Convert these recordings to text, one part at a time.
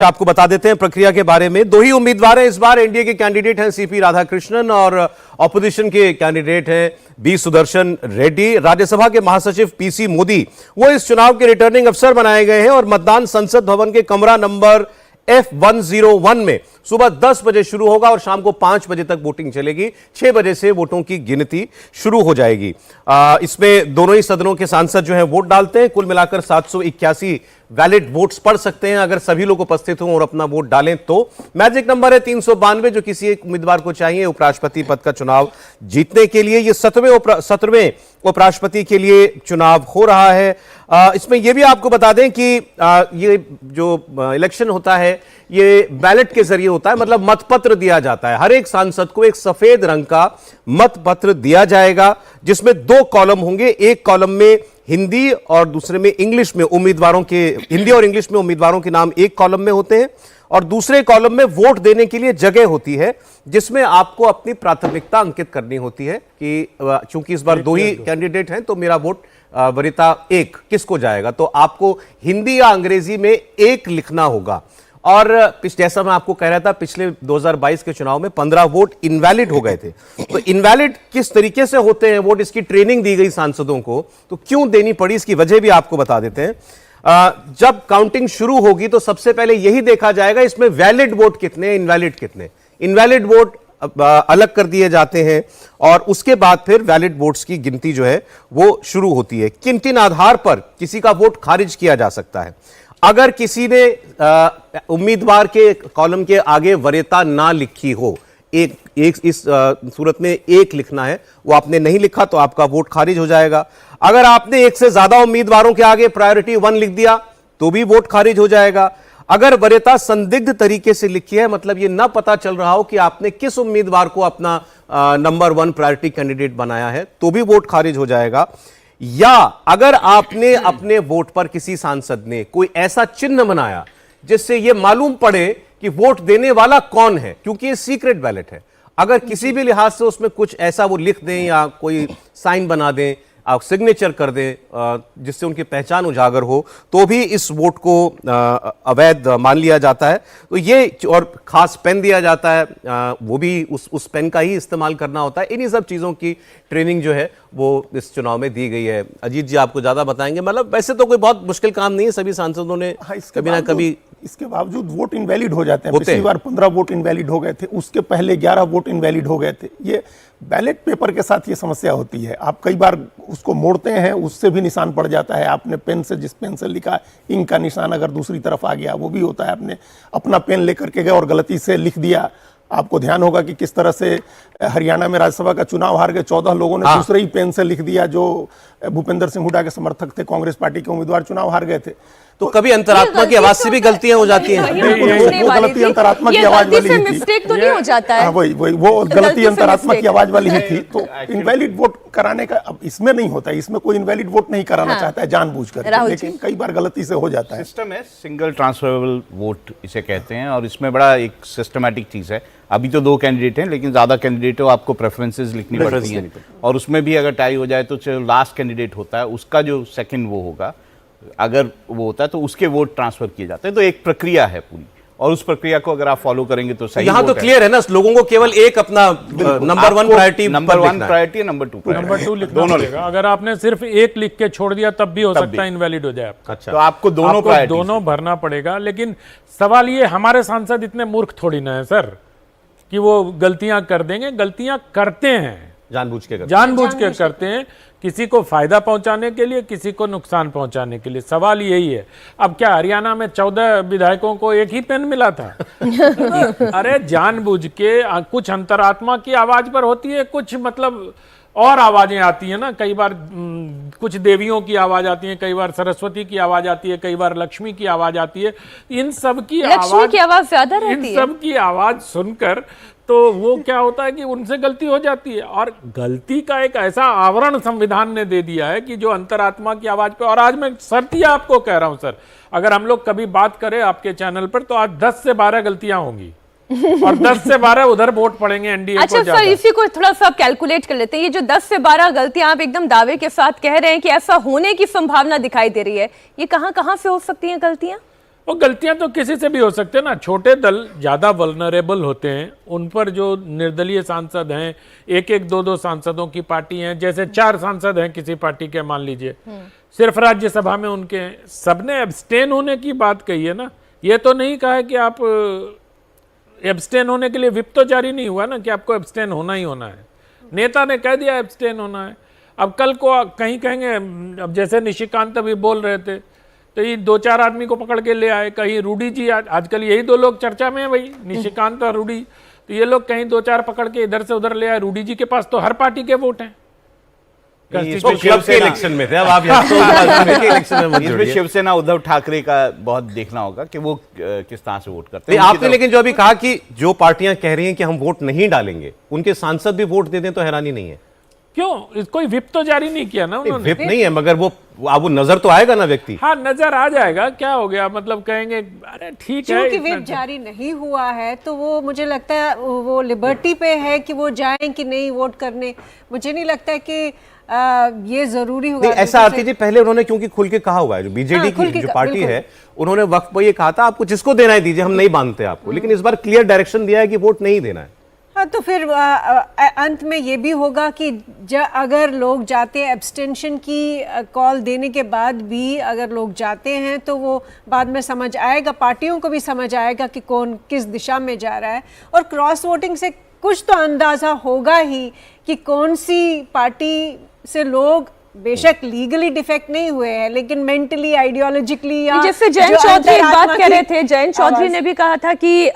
आपको बता देते हैं प्रक्रिया के बारे में। दो ही उम्मीदवार हैं इस बार। एनडीए के कैंडिडेट हैं सीपी राधाकृष्णन और ऑपोजिशन के कैंडिडेट हैं बी सुदर्शन रेड्डी। राज्यसभा के महासचिव पीसी मोदी वो इस चुनाव के रिटर्निंग अफसर बनाए गए हैं और मतदान संसद भवन के कमरा नंबर F101 में सुबह 10 बजे शुरू होगा और शाम को 5 बजे तक वोटिंग चलेगी। 6 बजे से वोटों की गिनती शुरू हो जाएगी। इसमें दोनों ही सदनों के सांसद जो हैं वोट डालते हैं। कुल मिलाकर 781 वैलिड वोट्स पड़ सकते हैं अगर सभी लोग उपस्थित हों और अपना वोट डालें तो। मैजिक नंबर है 392 जो किसी एक उम्मीदवार को चाहिए उपराष्ट्रपति पद का चुनाव जीतने के लिए। ये 17वें उपराष्ट्रपति के लिए चुनाव हो रहा है। इसमें यह भी आपको बता दें कि ये जो इलेक्शन होता है ये बैलेट के जरिए होता है, मतलब मतपत्र दिया जाता है। हर एक सांसद को एक सफेद रंग का मतपत्र दिया जाएगा जिसमें 2 कॉलम होंगे। एक कॉलम में हिंदी और दूसरे में इंग्लिश में उम्मीदवारों के, हिंदी और इंग्लिश में उम्मीदवारों के नाम एक कॉलम में होते हैं और दूसरे कॉलम में वोट देने के लिए जगह होती है जिसमें आपको अपनी प्राथमिकता अंकित करनी होती है कि चूंकि इस बार 2 ही कैंडिडेट हैं तो मेरा वोट वरीयता 1 किसको जाएगा। तो आपको हिंदी या अंग्रेजी में 1 लिखना होगा। और जैसा मैं आपको कह रहा था पिछले 2022 के चुनाव में 15 वोट इनवैलिड हो गए थे। तो इनवैलिड किस तरीके से होते हैं वोट, इसकी ट्रेनिंग दी गई सांसदों को, तो क्यों देनी पड़ी इसकी वजह भी आपको बता देते हैं। जब काउंटिंग शुरू होगी तो सबसे पहले यही देखा जाएगा इसमें वैलिड वोट कितने, इनवैलिड कितने। इनवैलिड वोट अलग कर दिए जाते हैं और उसके बाद फिर वैलिड वोट्स की गिनती जो है वो शुरू होती है। किन किन आधार पर किसी का वोट खारिज किया जा सकता है। अगर किसी ने उम्मीदवार के कॉलम के आगे वरीयता ना लिखी हो, एक इस सूरत में 1 लिखना है, वो आपने नहीं लिखा तो आपका वोट खारिज हो जाएगा। अगर आपने 1 से ज्यादा उम्मीदवारों के आगे प्रायोरिटी 1 लिख दिया तो भी वोट खारिज हो जाएगा। अगर वरीयता संदिग्ध तरीके से लिखी है, मतलब ये ना पता चल रहा हो कि आपने किस उम्मीदवार को अपना नंबर 1 प्रायोरिटी कैंडिडेट बनाया है, तो भी वोट खारिज हो जाएगा। या अगर आपने अपने वोट पर, किसी सांसद ने कोई ऐसा चिन्ह बनाया जिससे यह मालूम पड़े कि वोट देने वाला कौन है, क्योंकि ये सीक्रेट बैलेट है, अगर किसी भी लिहाज से उसमें कुछ ऐसा वो लिख दें या कोई साइन बना दें, सिग्नेचर कर दें जिससे उनकी पहचान उजागर हो, तो भी इस वोट को अवैध मान लिया जाता है। तो ये, और खास पेन दिया जाता है, वो भी उस पेन का ही इस्तेमाल करना होता है। इन्हीं सब चीज़ों की ट्रेनिंग जो है वो इस चुनाव में दी गई है। अजीत जी आपको ज़्यादा बताएंगे। मतलब वैसे तो कोई बहुत मुश्किल काम नहीं है, सभी सांसदों ने कभी ना कभी, इसके बावजूद वोट इनवैलिड हो जाते हैं। पिछली बार 15 वोट इनवैलिड हो गए थे, उसके पहले 11 वोट इनवैलिड हो गए थे। ये बैलेट पेपर के साथ ये समस्या होती है। आप कई बार उसको मोड़ते हैं, उससे भी निशान पड़ जाता है। आपने पेन से, जिस पेन से लिखा, इंक का निशान अगर दूसरी तरफ आ गया, वो भी होता है। आपने अपना पेन लेकर के गए और गलती से लिख दिया। आपको ध्यान होगा कि किस तरह से हरियाणा में राज्यसभा का चुनाव हार गए 14 लोगों ने दूसरे ही पेन से लिख दिया जो भूपेंद्र सिंह हुड्डा के समर्थक थे, कांग्रेस पार्टी के उम्मीदवार चुनाव हार गए थे। तो कभी अंतरात्मा की आवाज से भी गलतियां हो जाती हैं। वो गलती अंतरात्मा की आवाज वाली ही थी। मिस्टेक तो नहीं हो जाता है। वही वो गलती अंतरात्मा की आवाज वाली ही थी। तो इनवैलिड वोट कराने का अब इसमें नहीं होता है। इसमें कोई इनवैलिड वोट नहीं कराना चाहता है जानबूझकर, लेकिन कई बार गलती से हो जाता है। सिस्टम है सिंगल ट्रांसफरेबल वोट इसे कहते हैं और इसमें बड़ा एक सिस्टमेटिक चीज है। अभी तो 2 कैंडिडेट हैं, लेकिन ज्यादा कैंडिडेट हो आपको प्रेफरेंसेस लिखनी पड़ती हैं और उसमें भी अगर टाई हो जाए तो जो लास्ट कैंडिडेट होता है उसका जो सेकंड वो होगा, अगर वो होता है तो उसके वोट ट्रांसफर किए जाते हैं। तो एक प्रक्रिया है पूरी, और उस प्रक्रिया को अगर आप फॉलो करेंगे तो सही। यहाँ तो क्लियर है ना, लोगों को केवल एक अपना number 1 priority, number 1 priority, number 2 लिखना पड़ेगा। अगर आपने सिर्फ 1 लिख के छोड़ दिया तब भी हो सकता है इनवैलिड हो जाए। अच्छा, तो आपको दोनों भरना पड़ेगा। लेकिन सवाल ये, हमारे सांसद इतने मूर्ख थोड़ी ना है सर कि वो गलतियां कर देंगे। गलतियां करते हैं, जानबूझ के करते हैं, किसी को फायदा पहुंचाने के लिए, किसी को नुकसान पहुंचाने के लिए। सवाल यही है। अब क्या हरियाणा में 14 विधायकों को एक ही पेन मिला था? अरे जानबूझ के, कुछ अंतरात्मा की आवाज पर होती है, कुछ मतलब और आवाजें आती हैं ना। कई बार कुछ देवियों की आवाज आती है, कई बार सरस्वती की आवाज आती है, कई बार लक्ष्मी की आवाज आती है। इन सब की आवाज ज्यादा रहती है। इन सब की आवाज सुनकर तो वो क्या होता है कि उनसे गलती हो जाती है। और गलती का एक ऐसा आवरण संविधान ने दे दिया है कि जो अंतरात्मा की आवाज पे, और आज मैं शर्तिया आपको कह रहा हूं सर, अगर हम लोग कभी बात करें आपके चैनल पर तो आज 10 से 12 गलतियां होंगी और 10 से 12 उधर वोट पड़ेंगे एनडीए को। अच्छा सर, इसी को थोड़ा सा कैलकुलेट कर लेते हैं। ये जो 10 से 12 गलतियां आप एकदम दावे के साथ कह रहे हैं कि ऐसा होने की संभावना दिखाई दे रही है, ये कहां से हो सकती हैं गलतियां? वो गलतियां तो किसी से भी हो सकते हैं ना। छोटे दल ज्यादा वल्नरेबल होते हैं, उन पर जो निर्दलीय सांसद हैं, एक एक दो दो सांसदों की पार्टी हैं, जैसे 4 सांसद हैं किसी पार्टी के, मान लीजिए सिर्फ राज्यसभा में उनके हैं, सबने एब्सटेन होने की बात कही है ना। ये तो नहीं कहा है कि आप एब्सटेन होने के लिए विप तो जारी नहीं हुआ ना कि आपको एब्सटेन होना ही होना है। नेता ने कह दिया एब्सटेन होना है। अब कल को कहीं कहेंगे, अब जैसे निशिकांत अभी बोल रहे थे, तो ये 2-4 आदमी को पकड़ के ले आए, कहीं रूडी जी, आजकल यही 2 लोग चर्चा में है भाई, निशिकांत और रूडी। तो ये लोग कहीं 2-4 पकड़ के इधर से उधर ले आए। रूडी जी के पास तो हर पार्टी के वोट हैं। तो क्लब के इलेक्शन में थे, अब आप इलेक्शन में इसमें शिवसेना उद्धव ठाकरे का बहुत देखना होगा कि वो किस तरह से वोट करते हैं। आपने लेकिन जो अभी कहा कि जो पार्टियां कह रही हैं कि हम वोट नहीं डालेंगे, उनके सांसद भी वोट दे दें तो हैरानी नहीं है। क्यों? कोई विप तो जारी नहीं किया ना उन्होंने। विप नहीं है, मगर वो अब वो नजर तो आएगा ना व्यक्ति। हाँ, नजर आ जाएगा। क्या हो गया, मतलब कहेंगे अरे ठीक है। क्योंकि विप जारी नहीं हुआ है तो वो मुझे लगता है वो लिबर्टी पे है कि वो जाएं कि नहीं वोट करने। मुझे नहीं लगता है कि ये जरूरी होगा। ऐसा आरती जी, पहले उन्होंने क्योंकि खुल के कहा हुआ है, जो बीजेडी की जो पार्टी है, उन्होंने वक्त पर ये कहा था आपको जिसको देना है दीजिए, हम नहीं बांधते आपको। लेकिन इस बार क्लियर डायरेक्शन दिया है कि वोट नहीं देना है। हाँ, तो फिर अंत में ये भी होगा कि अगर लोग जाते हैं, एब्सटेंशन की कॉल देने के बाद भी अगर लोग जाते हैं तो वो बाद में समझ आएगा, पार्टियों को भी समझ आएगा कि कौन किस दिशा में जा रहा है। और क्रॉस वोटिंग से कुछ तो अंदाजा होगा ही कि कौन सी पार्टी से लोग बेशक लीगली डिफेक्ट नहीं हुए हैं लेकिन मेंटली, आइडियोलॉजिकली, या जैसे जयंत चौधरी एक बात कह रहे थे, जयंत चौधरी ने भी कहा था कि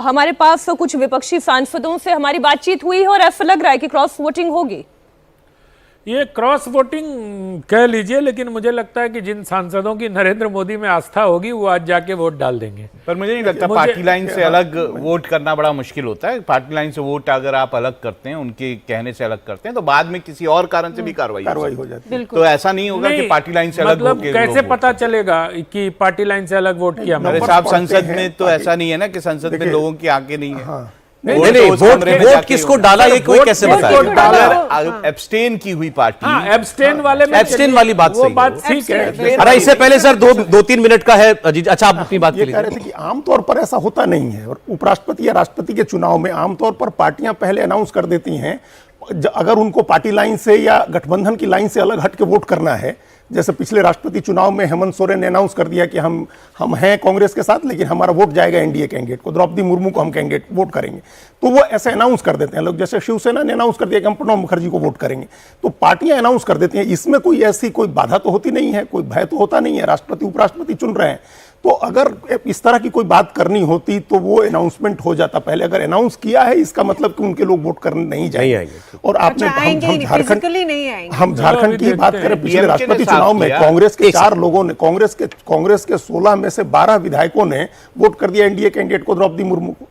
हमारे पास तो कुछ विपक्षी सांसदों से हमारी बातचीत हुई है और ऐसा लग रहा है कि क्रॉस वोटिंग होगी। ये क्रॉस वोटिंग कह लीजिए, लेकिन मुझे लगता है कि जिन सांसदों की नरेंद्र मोदी में आस्था होगी वो आज जाके वोट डाल देंगे। पर मुझे नहीं लगता पार्टी लाइन से अलग वोट करना बड़ा मुश्किल होता है। पार्टी लाइन से वोट अगर आप अलग करते हैं, उनके कहने से अलग करते हैं, तो बाद में किसी और कारण से भी कार्रवाई हो जाती है। तो ऐसा नहीं होगा कि पार्टी लाइन से अलग मतलब कैसे पता चलेगा कि पार्टी लाइन से अलग वोट किया? मेरे साहब, संसद में तो ऐसा नहीं है ना कि संसद में लोगों की आंखें नहीं है। नहीं, वोट किसको डाला ये कोई कैसे बताएगा? एब्सटेन की हुई पार्टी, एब्सटेन वाले में एब्सटेन वाली बात वो बात ठीक है। अरे इससे पहले सर 2-3 मिनट का है। अच्छा, आप अपनी बात ये कह रहे थे कि आमतौर पर ऐसा होता नहीं है, और उपराष्ट्रपति या राष्ट्रपति के चुनाव में आमतौर पर पार्टियां पहले अनाउंस कर देती हैं अगर उनको पार्टी लाइन से या गठबंधन की लाइन से अलग हट के वोट करना है। जैसे पिछले राष्ट्रपति चुनाव में हेमंत सोरेन ने अनाउंस कर दिया कि हम हैं कांग्रेस के साथ, लेकिन हमारा वोट जाएगा एनडीए कैंडिडेट को, द्रौपदी मुर्मू को हम कैंडिडेट वोट करेंगे। तो वो ऐसे अनाउंस कर देते हैं लोग। जैसे शिवसेना ने अनाउंस कर दिया कि हम प्रणब मुखर्जी को वोट करेंगे, तो पार्टियां अनाउंस कर देती हैं। इसमें कोई ऐसी कोई बाधा तो होती नहीं है, कोई भय तो होता नहीं है। राष्ट्रपति उपराष्ट्रपति चुन रहे हैं, तो अगर इस तरह की कोई बात करनी होती तो वो अनाउंसमेंट हो जाता पहले। अगर अनाउंस किया है, इसका मतलब कि उनके लोग वोट करने नहीं जाएंगे। और आपने हम झारखंड की बात करें, पिछले राष्ट्रपति चुनाव में कांग्रेस के 4 लोगों ने, कांग्रेस के 16 में से 12 विधायकों ने वोट कर दिया एनडीए कैंडिडेट को, द्रौपदी मुर्मू को।